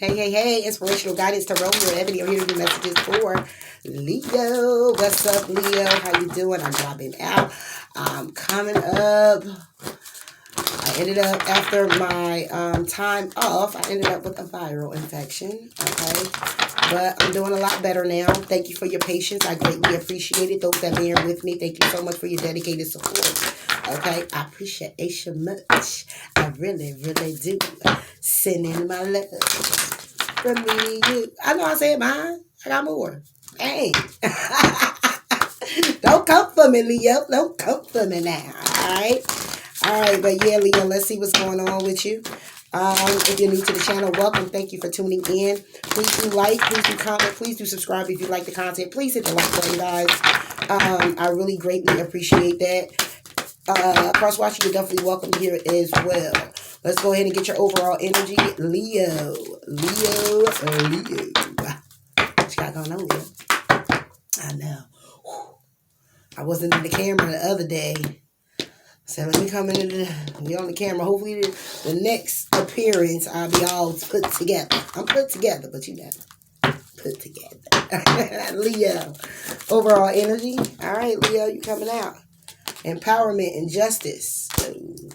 Hey, hey, hey, inspirational guidance to roll your Ebony. I'm here to do messages for Leo. What's up, Leo? How you doing? I'm dropping out. I'm coming up. I ended up, after my time off, I ended up with a viral infection, okay? But I'm doing a lot better now. Thank you for your patience. I greatly appreciate it. Those that are here with me, thank you so much for your dedicated support. Okay, I appreciate you so much. I really, really do. Sending my love from me to you. I know I said mine. I got more. Hey. Don't come for me, Leo. Don't come for me now. Alright? Alright, but yeah, Leo, let's see what's going on with you. If you're new to the channel, welcome. Thank you for tuning in. Please do like, please do comment, please do subscribe if you like the content. Please hit the like button, guys. I really greatly appreciate that. Cross watching, you're definitely welcome here as well. Let's go ahead and get your overall energy. Leo. Leo. What you got going on, Leo? I know. Whew. I wasn't in the camera the other day. So let me come be on the camera. Hopefully the next appearance I'll be all put together. I'm put together, but you know. Put together. Leo. Overall energy. All right, Leo, you coming out. Empowerment and justice.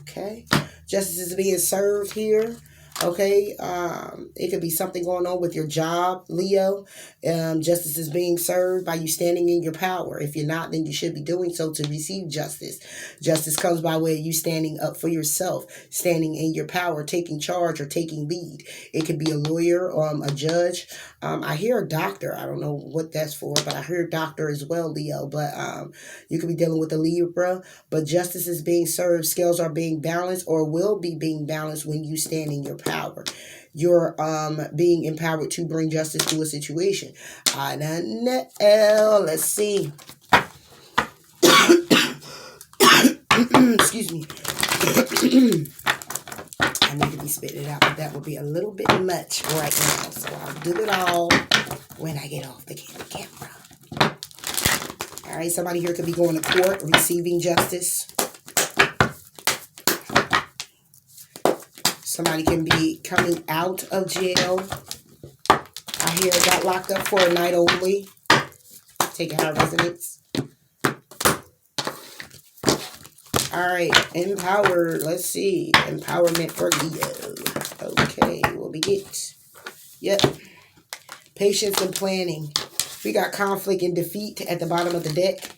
Okay. Justice is being served here. Okay. It could be something going on with your job, Leo. Justice is being served by you standing in your power. If you're not, then you should be doing so to receive justice. Justice comes by way of you standing up for yourself, standing in your power, taking charge or taking lead. It could be a lawyer, a judge. I hear a doctor. I don't know what that's for, but I hear doctor as well, Leo. But you could be dealing with a Libra, but justice is being served. Scales are being balanced or will be being balanced when you stand in your power. You're being empowered to bring justice to a situation. I don't know. Let's see. Excuse me. I need to be spitting it out, but that would be a little bit much right now. So I'll do it all when I get off the camera. All right, somebody here could be going to court, receiving justice. Somebody can be coming out of jail. I hear got locked up for a night only. Taking our residence. All right, empowered. Let's see. Empowerment for Leo. Okay, what we get? Yep. Patience and planning. We got conflict and defeat at the bottom of the deck.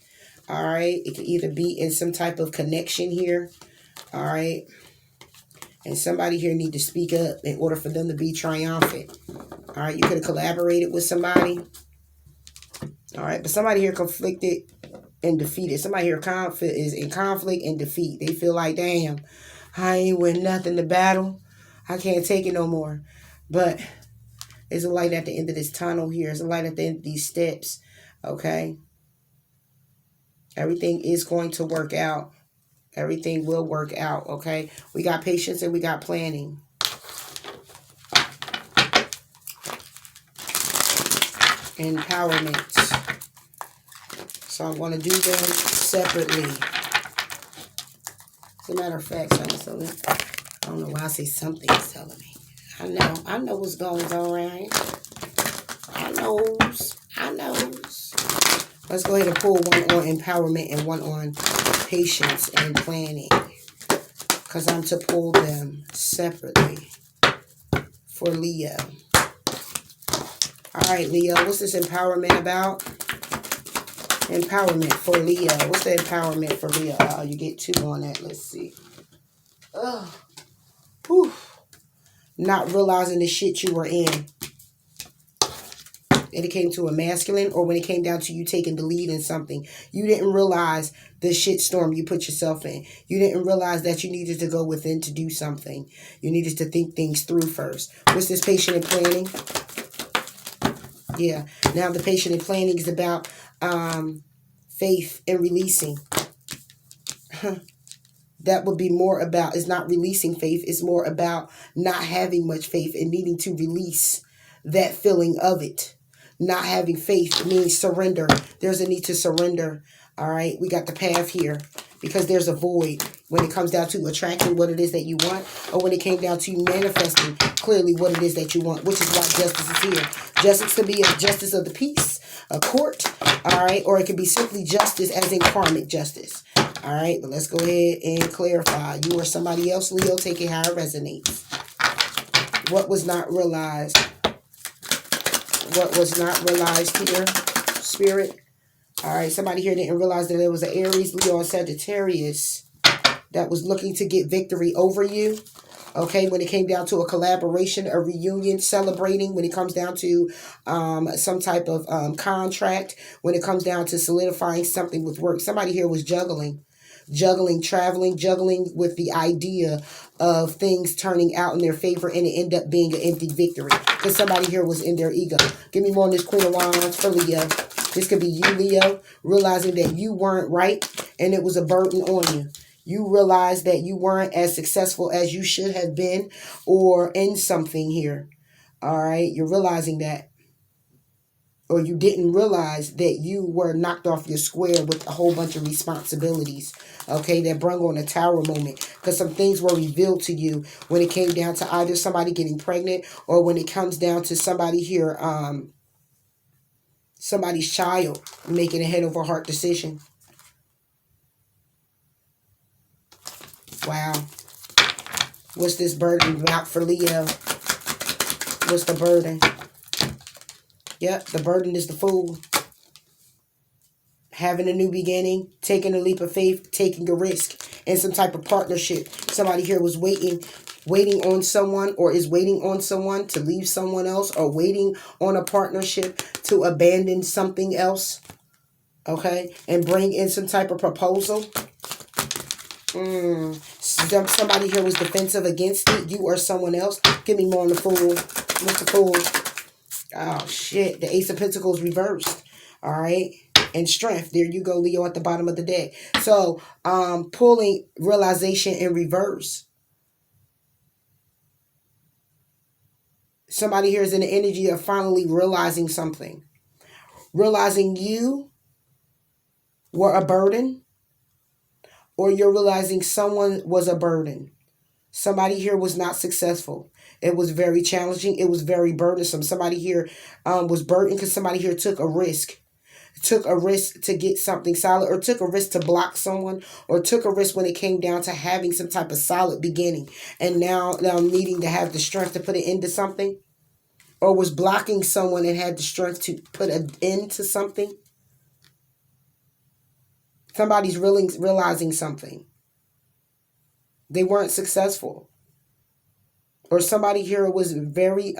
All right. It could either be in some type of connection here. All right. And somebody here need to speak up in order for them to be triumphant. All right. You could have collaborated with somebody. All right. But somebody here conflicted and defeated. Somebody here is in conflict and defeat. They feel like, damn, I ain't win nothing to battle. I can't take it no more. But there's a light at the end of this tunnel here. There's a light at the end of these steps. Okay. Everything is going to work out. Everything will work out. Okay. We got patience and we got planning. Empowerment. So I'm going to do them separately. As a matter of fact, I don't know why I say something's telling me. I know what's going on around here. I knows. Let's go ahead and pull one on empowerment and one on patience and planning. Because I'm to pull them separately for Leo. All right, Leo, what's this empowerment about? Empowerment for Leo. What's the empowerment for Leo? Oh, you get two on that. Let's see. Oh. Whew. Not realizing the shit you were in. And it came to a masculine, or when it came down to you taking the lead in something, you didn't realize the shit storm you put yourself in. You didn't realize that you needed to go within to do something. You needed to think things through first. What's this patient and planning? Yeah. Now the patient and planning is about faith and releasing. That would be more about, it's not releasing faith. It's more about not having much faith and needing to release that feeling of it. Not having faith means surrender. There's a need to surrender. All right. We got the path here because there's a void. when it comes down to attracting what it is that you want, or when it came down to manifesting clearly what it is that you want, which is why justice is here. Justice could be a justice of the peace, a court, all right, or it could be simply justice as in karmic justice. All right, but let's go ahead and clarify. You or somebody else, Leo, take it how it resonates. What was not realized? What was not realized here, Spirit? All right, somebody here didn't realize that there was an Aries, Leo, and Sagittarius that was looking to get victory over you. Okay, when it came down to a collaboration, a reunion, celebrating, when it comes down to some type of contract, when it comes down to solidifying something with work. Somebody here was juggling, traveling, juggling with the idea of things turning out in their favor and it end up being an empty victory. Because somebody here was in their ego. Give me more on this Queen of Wands for Leo. This could be you, Leo, realizing that you weren't right and it was a burden on you. You realized that you weren't as successful as you should have been or in something here. All right, you're realizing that. Or you didn't realize that you were knocked off your square with a whole bunch of responsibilities, okay, that brought on a tower moment. Because some things were revealed to you when it came down to either somebody getting pregnant or when it comes down to somebody here, somebody's child making a head over heart decision. Wow. What's this burden about for Leo? What's the burden? Yep, the burden is the Fool. Having a new beginning, taking a leap of faith, taking a risk, and some type of partnership. Somebody here was waiting on someone or is waiting on someone to leave someone else or waiting on a partnership to abandon something else. Okay, and bring in some type of proposal. Somebody here was defensive against it. You or someone else. Give me more on the Fool. What's the Fool? Oh, shit. The Ace of Pentacles reversed. All right. And Strength. There you go, Leo, at the bottom of the deck. So, pulling realization in reverse. Somebody here is in the energy of finally realizing something. Realizing you were a burden. Or you're realizing someone was a burden. Somebody here was not successful. It was very challenging. It was very burdensome. Somebody here was burdened because somebody here took a risk. Took a risk to get something solid, or took a risk to block someone, or took a risk when it came down to having some type of solid beginning. And now needing to have the strength to put it into something. Or was blocking someone and had the strength to put an end to something. Somebody's really realizing something. They weren't successful. Or somebody here was very,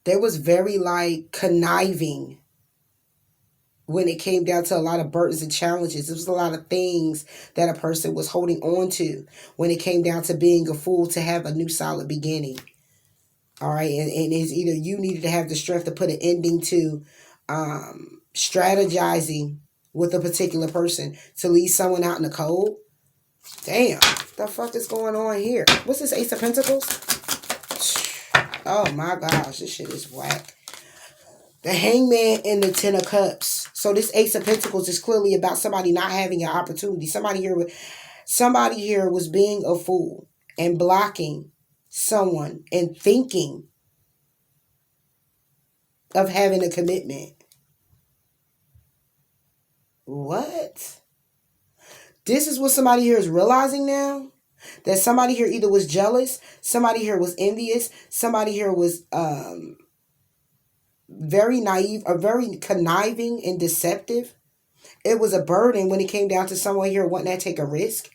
they was very like conniving when it came down to a lot of burdens and challenges. There was a lot of things that a person was holding on to when it came down to being a fool to have a new solid beginning. All right. And it's either you needed to have the strength to put an ending to strategizing with a particular person to leave someone out in the cold. Damn, the fuck is going on here? What's this Ace of Pentacles? Oh my gosh, this shit is whack. The Hangman and the Ten of Cups. So this Ace of Pentacles is clearly about somebody not having an opportunity. Somebody here was being a fool and blocking someone and thinking of having a commitment. What? This is what somebody here is realizing now. That somebody here either was jealous, somebody here was envious, somebody here was very naive or very conniving and deceptive. It was a burden when it came down to someone here wanting to take a risk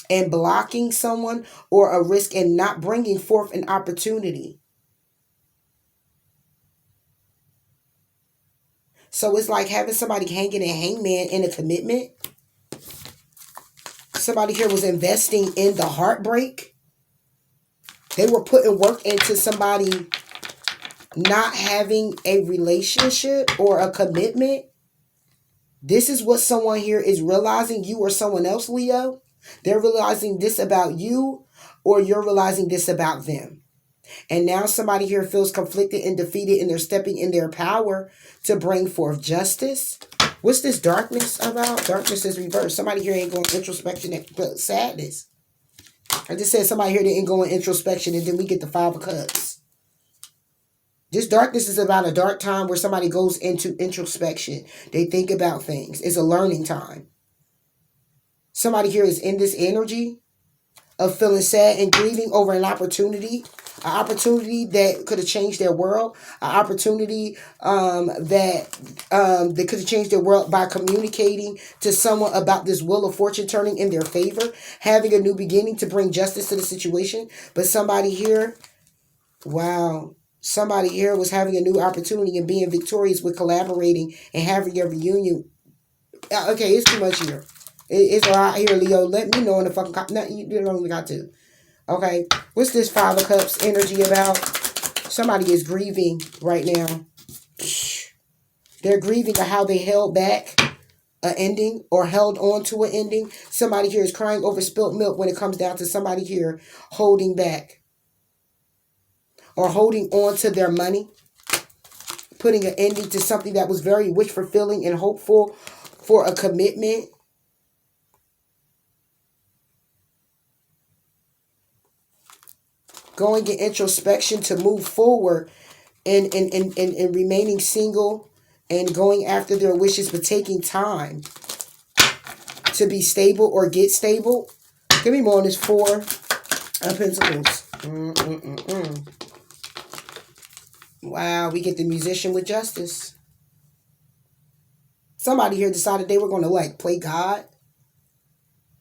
and blocking someone, or a risk and not bringing forth an opportunity. So it's like having somebody hanging a hangman in a commitment. Somebody here was investing in the heartbreak. They were putting work into somebody not having a relationship or a commitment. This is what someone here is realizing, you or someone else, Leo. They're realizing this about you, or you're realizing this about them. And now somebody here feels conflicted and defeated, and they're stepping in their power to bring forth justice. What's this darkness about? Darkness is reversed. Somebody here ain't going introspection and sadness. I just said somebody here that ain't going introspection, and then we get the 5 of Cups. This darkness is about a dark time where somebody goes into introspection. They think about things. It's a learning time. Somebody here is in this energy of feeling sad and grieving over an opportunity that could have changed their world, an opportunity that could have changed their world by communicating to someone about this wheel of fortune turning in their favor, having a new beginning to bring justice to the situation. But somebody here, wow, somebody here was having a new opportunity and being victorious with collaborating and having a reunion. Okay, it's too much here. It's a lot here, Leo. Let me know in the fucking... No, you don't even got to. Okay, what's this 5 of Cups energy about? Somebody is grieving right now. They're grieving for how they held back an ending or held on to an ending. Somebody here is crying over spilt milk when it comes down to somebody here holding back or holding on to their money, putting an ending to something that was very wish fulfilling and hopeful for a commitment. Going in introspection to move forward and remaining single and going after their wishes, but taking time to be stable or get stable. Give me more on this 4 of Pentacles. Wow, we get the Musician with Justice. Somebody here decided they were going to like play God,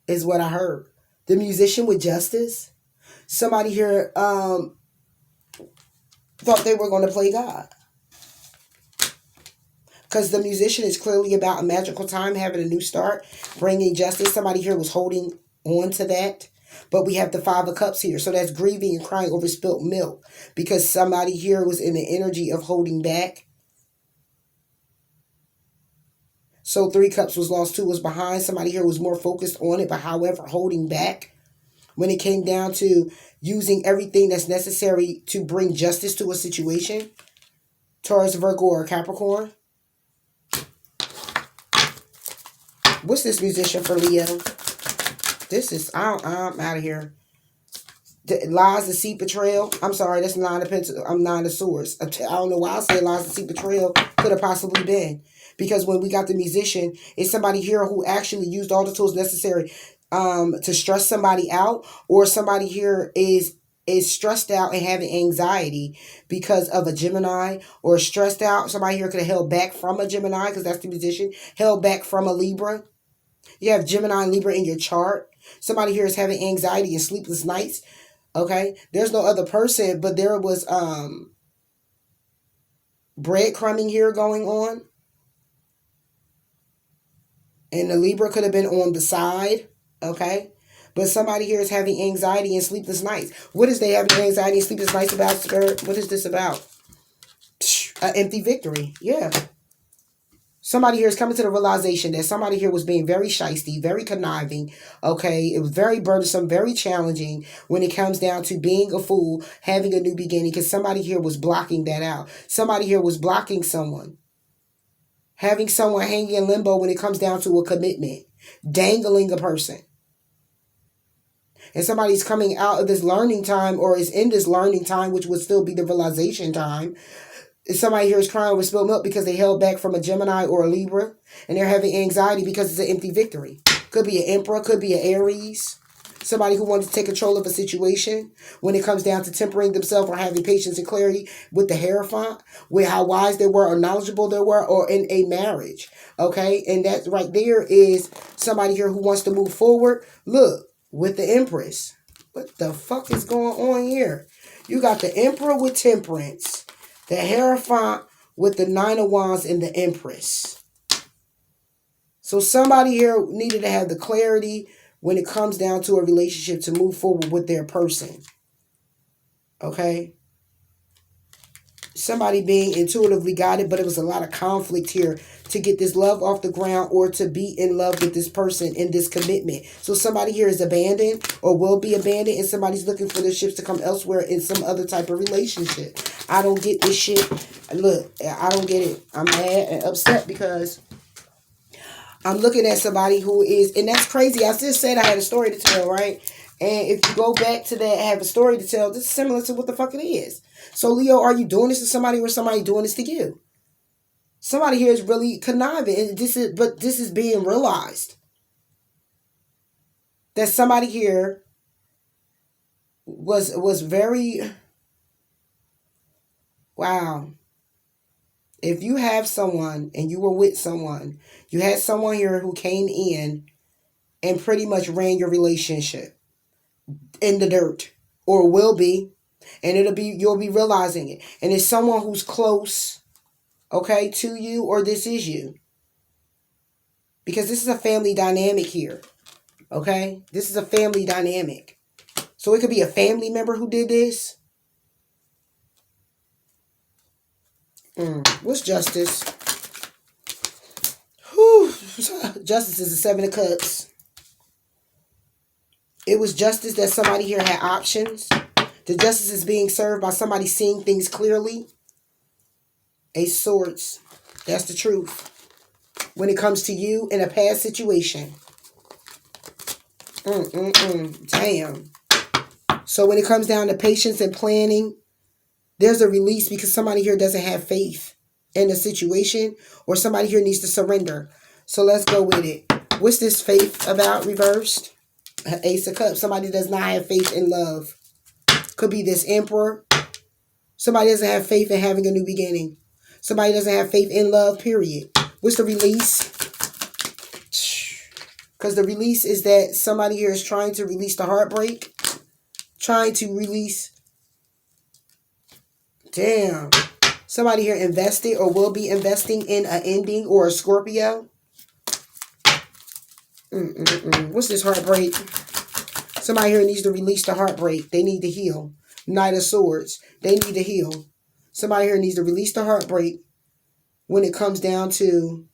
is what I heard. The Musician with Justice. Somebody here thought they were going to play God. Because the Musician is clearly about a magical time, having a new start, bringing justice. Somebody here was holding on to that. But we have the 5 of Cups here. So that's grieving and crying over spilt milk. Because somebody here was in the energy of holding back. So 3 Cups was lost, 2 was behind. Somebody here was more focused on it, but however, holding back. When it came down to using everything that's necessary to bring justice to a situation. Taurus, Virgo, or Capricorn. What's this Musician for Leo? This is, I'm out of here. Lies, deceit, betrayal. I'm sorry, that's 9 of Pentacles. I'm 9 of Swords. I don't know why I say lies, deceit, betrayal could have possibly been. Because when we got the Musician, it's somebody here who actually used all the tools necessary to stress somebody out, or somebody here is stressed out and having anxiety because of a Gemini, or stressed out. Somebody here could have held back from a Gemini, because that's the Musician, held back from a Libra. You have Gemini and Libra in your chart. Somebody here is having anxiety and sleepless nights. Okay, there's no other person, but there was breadcrumbing here going on, and the Libra could have been on the side. Okay, but somebody here is having anxiety and sleepless nights. What is they having anxiety and sleepless nights about, Spirit? What is this about? An empty victory. Yeah. Somebody here is coming to the realization that somebody here was being very shysty, very conniving. Okay, it was very burdensome, very challenging when it comes down to being a fool, having a new beginning, because somebody here was blocking that out. Somebody here was blocking someone. Having someone hanging in limbo when it comes down to a commitment. Dangling a person. And somebody's coming out of this learning time, or is in this learning time, which would still be the realization time. Somebody here is crying over spilled milk because they held back from a Gemini or a Libra, and they're having anxiety because it's an empty victory. Could be an Emperor, could be an Aries. Somebody who wants to take control of a situation when it comes down to tempering themselves or having patience and clarity with the Hierophant, with how wise they were or knowledgeable they were, or in a marriage. Okay, and that right there is somebody here who wants to move forward. Look, with the Empress. What the fuck is going on here? You got the Emperor with Temperance, the Hierophant with the 9 of Wands, and the Empress. So somebody here needed to have the clarity when it comes down to a relationship to move forward with their person. Okay? Somebody being intuitively guided, but it was a lot of conflict here to get this love off the ground, or to be in love with this person in this commitment. So somebody here is abandoned or will be abandoned, and somebody's looking for their ships to come elsewhere in some other type of relationship. I don't get this shit. Look, I don't get it. I'm mad and upset because I'm looking at somebody who is, and that's crazy. I just said I had a story to tell, right? And if you go back to that, have a story to tell, this is similar to what the fuck it is. So, Leo, are you doing this to somebody, or somebody doing this to you? Somebody here is really conniving, and this is being realized. That somebody here was very, wow. If you have someone and you were with someone, you had someone here who came in and pretty much ran your relationship in the dirt, or will be, and you'll be realizing it. And it's someone who's close, okay, to you, or this is you. Because this is a family dynamic here. Okay? This is a family dynamic. So it could be a family member who did this. What's justice? Whew. Justice is the 7 of Cups. It was justice that somebody here had options. The justice is being served by somebody seeing things clearly. Ace of Swords. That's the truth. When it comes to you in a past situation. Damn. So when it comes down to patience and planning, there's a release because somebody here doesn't have faith in the situation, or somebody here needs to surrender. So let's go with it. What's this faith about reversed? Ace of Cups. Somebody does not have faith in love. Could be this Emperor. Somebody doesn't have faith in having a new beginning. Somebody doesn't have faith in love, period. What's the release? Because the release is that somebody here is trying to release the heartbreak. Trying to release. Damn. Somebody here invested or will be investing in an ending, or a Scorpio. What's this heartbreak? Somebody here needs to release the heartbreak. They need to heal. Knight of Swords. They need to heal. Somebody here needs to release the heartbreak when it comes down to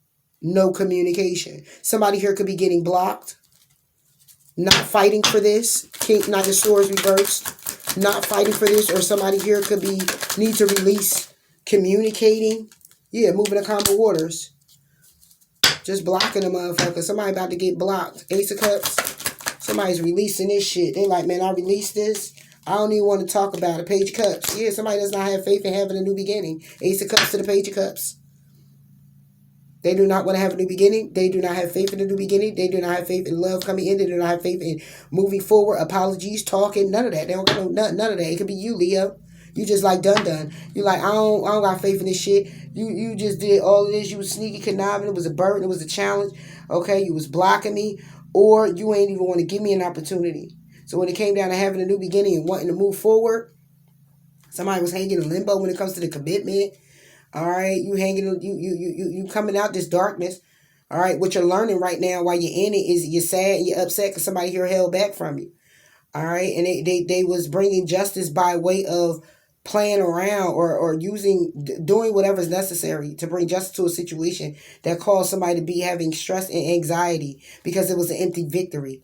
no communication. Somebody here could be getting blocked. Not fighting for this. Knight of Swords reversed. Not fighting for this. Or somebody here could be need to release communicating. Yeah, moving the calmer waters. Just blocking a motherfucker. Somebody about to get blocked. Ace of Cups. Somebody's releasing this shit. They like, man, I released this. I don't even want to talk about it. Page of Cups. Yeah, somebody does not have faith in having a new beginning. Ace of Cups to the Page of Cups. They do not want to have a new beginning. They do not have faith in a new beginning. They do not have faith in love coming in. They do not have faith in moving forward. Apologies, talking, none of that. They don't got none of that. It could be you, Leo. You just like done. You like, I don't got faith in this shit. You just did all of this. You was sneaky conniving. It was a burden. It was a challenge. Okay, you was blocking me, or you ain't even want to give me an opportunity. So when it came down to having a new beginning and wanting to move forward, somebody was hanging in limbo when it comes to the commitment. All right, you hanging, you coming out this darkness. All right, what you're learning right now while you're in it is you're sad and you're upset because somebody here held back from you. All right, and they was bringing justice by way of playing around or doing whatever's necessary to bring justice to a situation that caused somebody to be having stress and anxiety because it was an empty victory.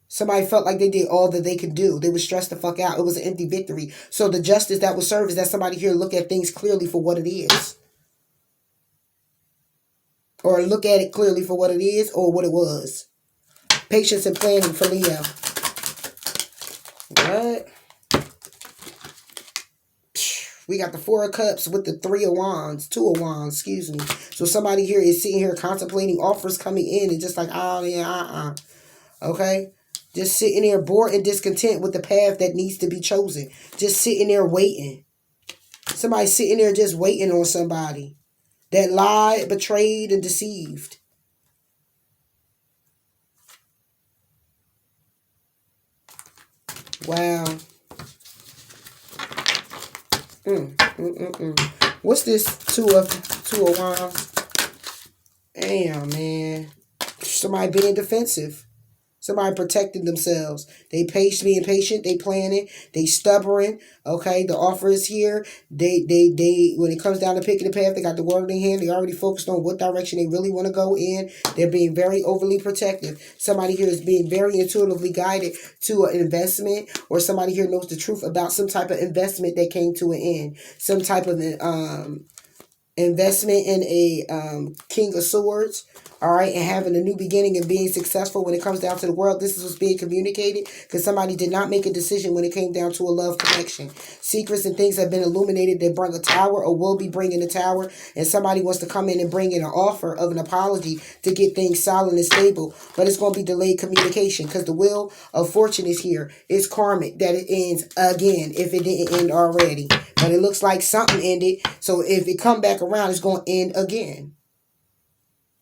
Somebody felt like they did all that they could do. They were stressed the fuck out. It was an empty victory. So the justice that was served is that somebody here look at things clearly for what it is. Or look at it clearly for what it is or what it was. Patience and planning for Leo. What? We got the 4 of Cups with the 3 of Wands. 2 of Wands, excuse me. So somebody here is sitting here contemplating offers coming in and just like, oh yeah, okay? Just sitting there bored and discontent with the path that needs to be chosen. Just sitting there waiting. Somebody sitting there just waiting on somebody that lied, betrayed, and deceived. Wow. What's this 2 of Wands? Damn, man. Somebody being defensive. Somebody protecting themselves. They being patient. They planning. They stubborn. Okay, the offer is here. They. When it comes down to picking the path, they got the world in hand. They already focused on what direction they really want to go in. They're being very overly protective. Somebody here is being very intuitively guided to an investment, or somebody here knows the truth about some type of investment that came to an end. Some type of investment in a King of Swords, all right, and having a new beginning and being successful when it comes down to the world. This is what's being communicated because somebody did not make a decision when it came down to a love connection. Secrets and things have been illuminated that bring a tower or will be bringing a tower, and somebody wants to come in and bring in an offer of an apology to get things solid and stable, but it's going to be delayed communication because the wheel of fortune is here. It's karmic that it ends again if it didn't end already, but it looks like something ended, so if it come back around, it's going to end again.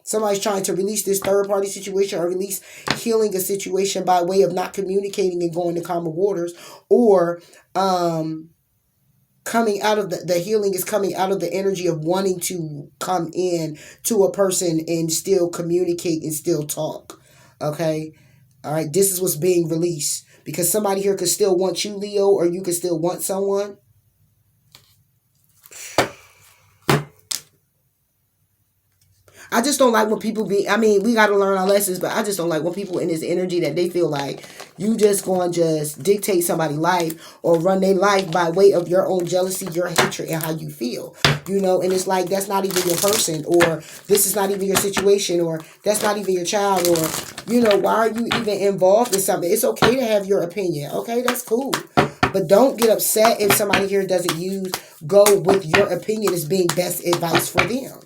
Somebody's trying to release this third party situation or release healing a situation by way of not communicating and going to calmer waters, or coming out of the healing is coming out of the energy of wanting to come in to a person and still communicate and still talk. Okay. All right. This is what's being released because somebody here could still want you, Leo, or you could still want someone. I just don't like when people we got to learn our lessons, but I just don't like when people in this energy that they feel like you just going to just dictate somebody's life or run their life by way of your own jealousy, your hatred, and how you feel. And it's like, that's not even your person, or this is not even your situation, or that's not even your child, or, why are you even involved in something? It's okay to have your opinion. Okay, that's cool. But don't get upset if somebody here doesn't go with your opinion as being best advice for them.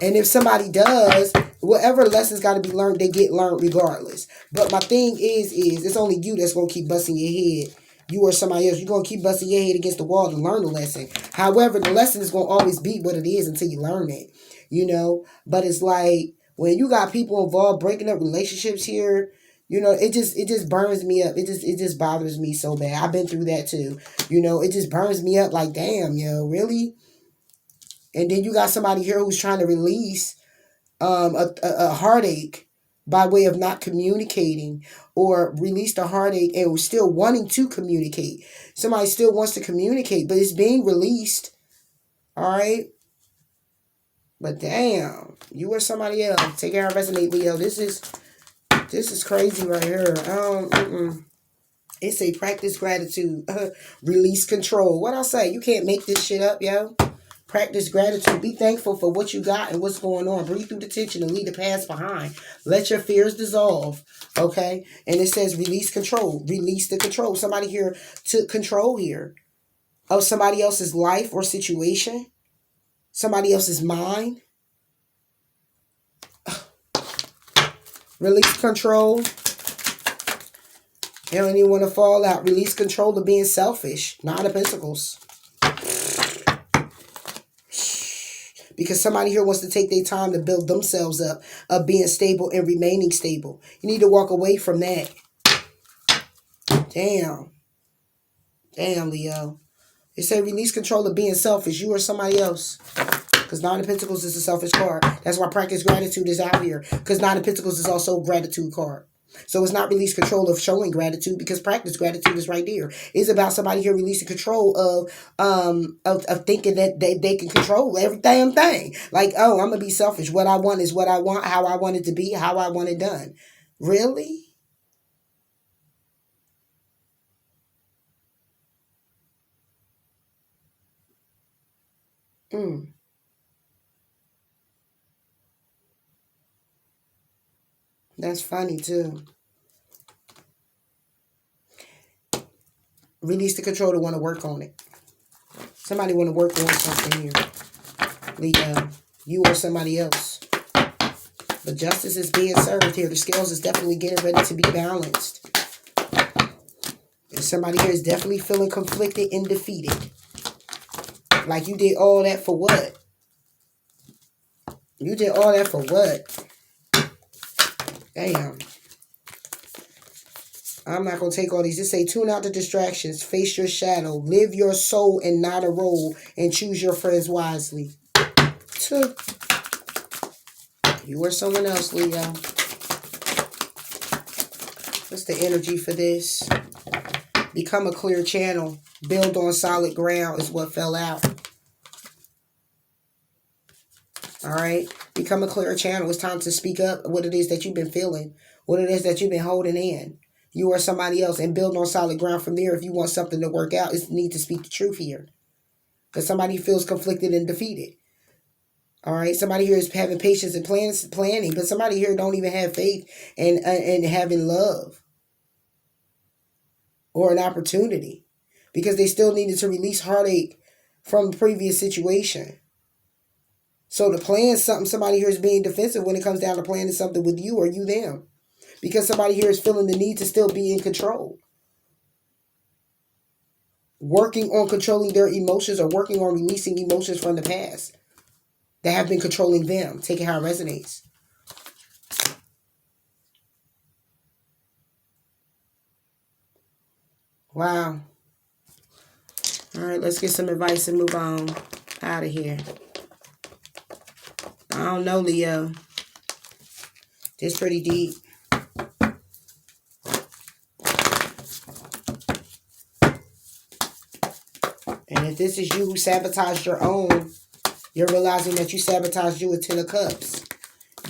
And if somebody does, whatever lessons got to be learned, they get learned regardless. But my thing is it's only you that's going to keep busting your head. You or somebody else, you're going to keep busting your head against the wall to learn the lesson. However, the lesson is going to always be what it is until you learn it, But it's like when you got people involved breaking up relationships here, it just burns me up. It just bothers me so bad. I've been through that too. It just burns me up like, damn, really? And then you got somebody here who's trying to release a heartache by way of not communicating, or release the heartache and still wanting to communicate. Somebody still wants to communicate, but it's being released. All right. But damn, you or somebody else. Take care and resonate, Leo. This is crazy right here. It's a practice gratitude, release control. What I say? You can't make this shit up, yo. Practice gratitude. Be thankful for what you got and what's going on. Breathe through the tension and leave the past behind. Let your fears dissolve. Okay? And it says release control. Release the control. Somebody here took control here of somebody else's life or situation. Somebody else's mind. Release control. You don't even want to fall out. Release control of being selfish. Nine of Pentacles. Because somebody here wants to take their time to build themselves up, of being stable and remaining stable. You need to walk away from that. Damn. Damn, Leo. They say release control of being selfish. You or somebody else. Because Nine of Pentacles is a selfish card. That's why practice gratitude is out here. Because Nine of Pentacles is also a gratitude card. So it's not release control of showing gratitude, because practice gratitude is right there. It's about somebody here releasing control of thinking that they can control every damn thing. Like, oh, I'm gonna be selfish. What I want is what I want, how I want it to be, how I want it done. Really? That's funny too. Release the control to want to work on it. Somebody want to work on something here. Leo, you or somebody else. But justice is being served here. The scales is definitely getting ready to be balanced. And somebody here is definitely feeling conflicted and defeated. Like, you did all that for what? You did all that for what? Damn. I'm not going to take all these. Just say, tune out the distractions. Face your shadow. Live your soul and not a role. And choose your friends wisely. You or someone else, Leo. What's the energy for this? Become a clear channel. Build on solid ground is what fell out. All right? Become a clear channel. It's time to speak up what it is that you've been feeling. What it is that you've been holding in. You or somebody else, and build on solid ground from there. If you want something to work out, it's need to speak the truth here. Because somebody feels conflicted and defeated. All right. Somebody here is having patience and planning, but somebody here don't even have faith and having love or an opportunity because they still needed to release heartache from the previous situation. So to plan something, somebody here is being defensive when it comes down to planning something with you or you them. Because somebody here is feeling the need to still be in control. Working on controlling their emotions or working on releasing emotions from the past that have been controlling them. Take it how it resonates. Wow. All right, let's get some advice and move on out of here. I don't know, Leo. It's pretty deep. And if this is you who sabotaged your own, you're realizing that you sabotaged you with 10 of Cups.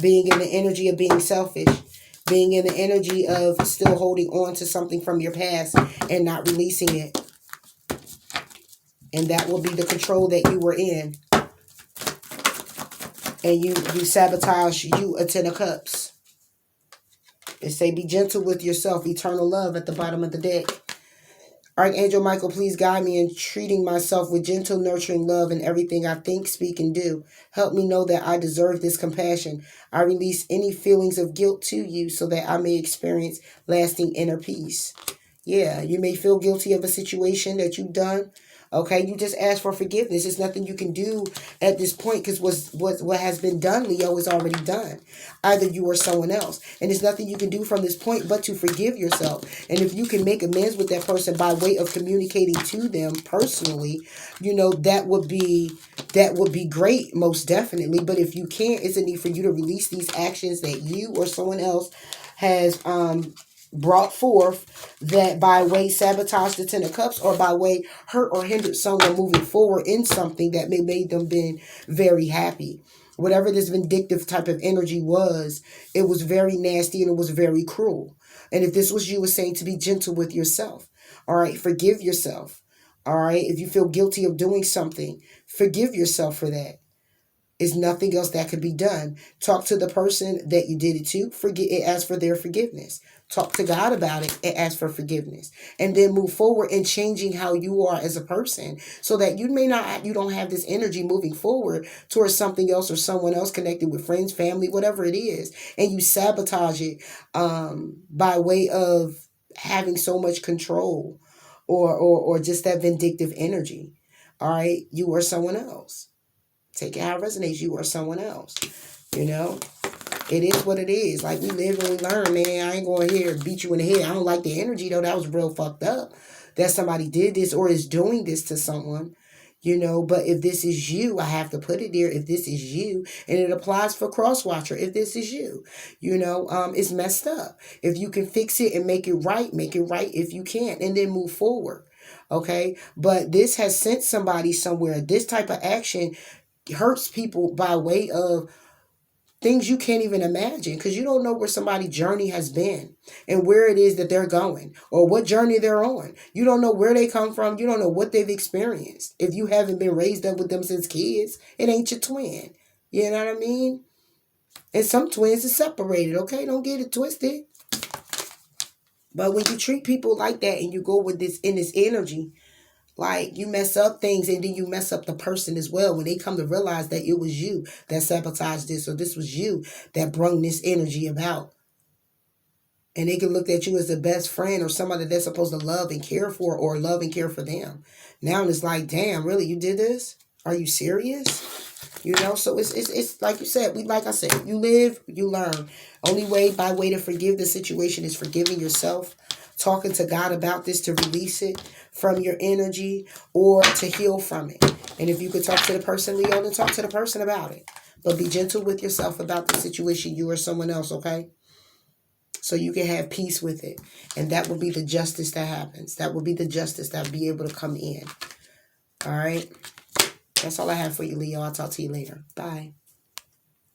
Being in the energy of being selfish. Being in the energy of still holding on to something from your past and not releasing it. And that will be the control that you were in. And you sabotage you a 10 of Cups. It say be gentle with yourself. Eternal love at the bottom of the deck. Archangel Michael, please guide me in treating myself with gentle, nurturing love in everything I think, speak, and do. Help me know that I deserve this compassion. I release any feelings of guilt to you so that I may experience lasting inner peace. Yeah, you may feel guilty of a situation that you've done. Okay, you just ask for forgiveness. There's nothing you can do at this point because what has been done, Leo, is already done. Either you or someone else. And there's nothing you can do from this point but to forgive yourself. And if you can make amends with that person by way of communicating to them personally, you know, that would be great, most definitely. But if you can't, it's a need for you to release these actions that you or someone else has brought forth that by way sabotage the 10 of Cups or by way hurt or hindered someone moving forward in something that may made them been very happy. Whatever this vindictive type of energy was, it was very nasty and it was very cruel. And if this was you, was saying to be gentle with yourself. All right, forgive yourself. All right, if you feel guilty of doing something, forgive yourself for that. Is nothing else that could be done. Talk to the person that you did it to. Forget it. Ask for their forgiveness. Talk to God about it and ask for forgiveness. And then move forward in changing how you are as a person so that you don't have this energy moving forward towards something else or someone else connected with friends, family, whatever it is. And you sabotage it by way of having so much control or just that vindictive energy. All right. You or someone else. Take it how it resonates. You or someone else. You know, it is what it is. Like we live and we learn, man. I ain't going here beat you in the head. I don't like the energy though. That was real fucked up. That somebody did this or is doing this to someone. You know, but if this is you, I have to put it there. If this is you, and it applies for cross-watcher. If this is you, you know, it's messed up. If you can fix it and make it right if you can, and then move forward. Okay, but this has sent somebody somewhere. This type of action hurts people by way of things you can't even imagine because you don't know where somebody's journey has been and where it is that they're going or what journey they're on. You don't know where they come from. You don't know what they've experienced. If you haven't been raised up with them since kids, it ain't your twin. You know what I mean? And some twins are separated, okay? Don't get it twisted. But when you treat people like that and you go with this in this energy, like you mess up things and then you mess up the person as well when they come to realize that it was you that sabotaged this or this was you that brought this energy about. And they can look at you as the best friend or somebody they're supposed to love and care for or love and care for them. Now it's like, damn, really, you did this? Are you serious? You know, so it's like you said, like I said, you live, you learn. Only way by way to forgive the situation is forgiving yourself, talking to God about this to release it from your energy or to heal from it. And if you could talk to the person, Leo, then talk to the person about it. But be gentle with yourself about the situation, you or someone else, okay? So you can have peace with it. And that will be the justice that happens. That will be the justice that will be able to come in. All right? That's all I have for you, Leo. I'll talk to you later. Bye.